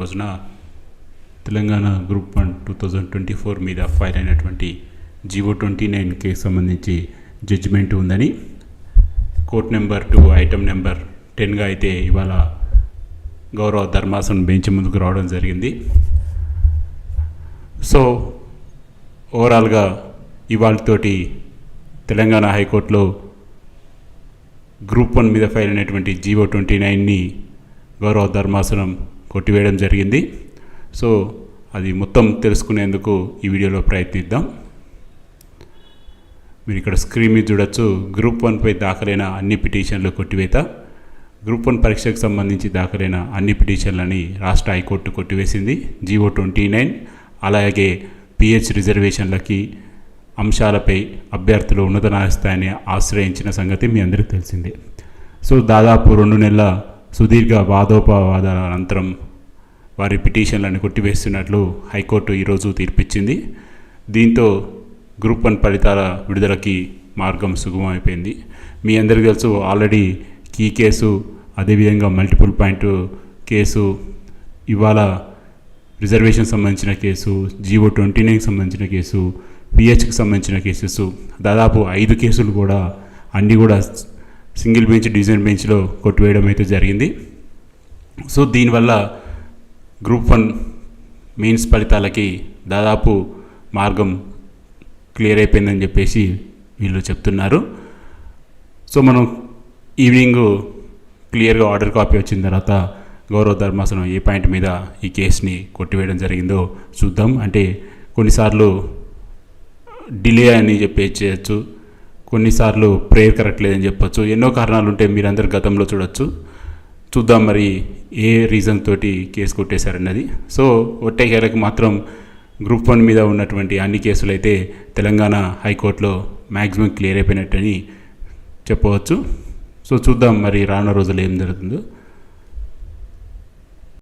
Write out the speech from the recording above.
రోజున తెలంగాణ గ్రూప్ 1 2024 మీద ఫైల్ అయినటువంటి జీవో 29 కేసు సంబంధించి జడ్జిమెంట్ ఉందని కోర్ట్ నెంబర్ 2 ఐటమ్ నెంబర్ 10గా అయితే ఇవాళ గౌరవ ధర్మాసనం బెంచ్ ముందుకు రావడం జరిగింది. సో ఓవరాల్గా ఇవాళతోటి తెలంగాణ హైకోర్టులో గ్రూప్ 1 మీద ఫైల్ అయినటువంటి జీవో 29ని గౌరవ ధర్మాసనం కొట్టివేయడం జరిగింది. సో అది మొత్తం తెలుసుకునేందుకు ఈ వీడియోలో ప్రయత్నిద్దాం. మీరు ఇక్కడ స్క్రీన్ మీద చూడొచ్చు. గ్రూప్ 1పై దాఖలైన అన్ని పిటిషన్లు కొట్టివేత. గ్రూప్ 1 పరీక్షకు సంబంధించి దాఖలైన అన్ని పిటిషన్లని రాష్ట్ర హైకోర్టు కొట్టివేసింది. జీవో 29 అలాగే పిహెచ్ రిజర్వేషన్లకి అంశాలపై అభ్యర్థులు ఉన్నత న్యాయస్థానాన్ని ఆశ్రయించిన సంగతి మీ అందరికీ తెలిసిందే. సో దాదాపు 2 నెలల సుదీర్ఘ వాదోపవాదాల అనంతరం వారి పిటిషన్లను కొట్టివేస్తున్నట్లు హైకోర్టు ఈరోజు తీర్పిచ్చింది. దీంతో గ్రూప్ 1 ఫలితాల విడుదలకి మార్గం సుగమమైపోయింది. మీ అందరికీ తెలుసు, ఆల్రెడీ కీ కేసు అదేవిధంగా మల్టిపుల్ పాయింట్ కేసు, ఇవాళ రిజర్వేషన్ సంబంధించిన కేసు, జీవో 29కి సంబంధించిన కేసు, పిహెచ్కి సంబంధించిన కేసెస్, దాదాపు 5 కేసులు కూడా అన్నీ కూడా సింగిల్ బెంచ్ డివిజన్ బెంచ్లో కొట్టివేయడం అయితే జరిగింది. సో దీనివల్ల గ్రూప్ 1 మెయిన్స్ ఫలితాలకి దాదాపు మార్గం క్లియర్ అయిపోయిందని చెప్పేసి వీళ్ళు చెప్తున్నారు. సో మనం ఈవినింగ్ క్లియర్గా ఆర్డర్ కాపీ వచ్చిన తర్వాత గౌరవ ధర్మాసనం ఏ పాయింట్ మీద ఈ కేసుని కొట్టివేయడం జరిగిందో చూద్దాం. అంటే కొన్నిసార్లు డిలే అని చేయొచ్చు, కొన్నిసార్లు ప్రేయర్ కరెక్ట్ లేదని చెప్పొచ్చు, ఎన్నో కారణాలు ఉంటాయి. మీరందరూ గతంలో చూద్దాం మరి ఏ రీజన్ తోటి కేసు కొట్టేశారన్నది. సో ఒట్టేకేలకు మాత్రం గ్రూప్ 1 మీద ఉన్నటువంటి అన్ని కేసులు అయితే తెలంగాణ హైకోర్టులో మ్యాక్సిమం క్లియర్ అయిపోయినట్టని చెప్పవచ్చు. సో చూద్దాం మరి రానున్న రోజుల్లో ఏం జరుగుతుందో.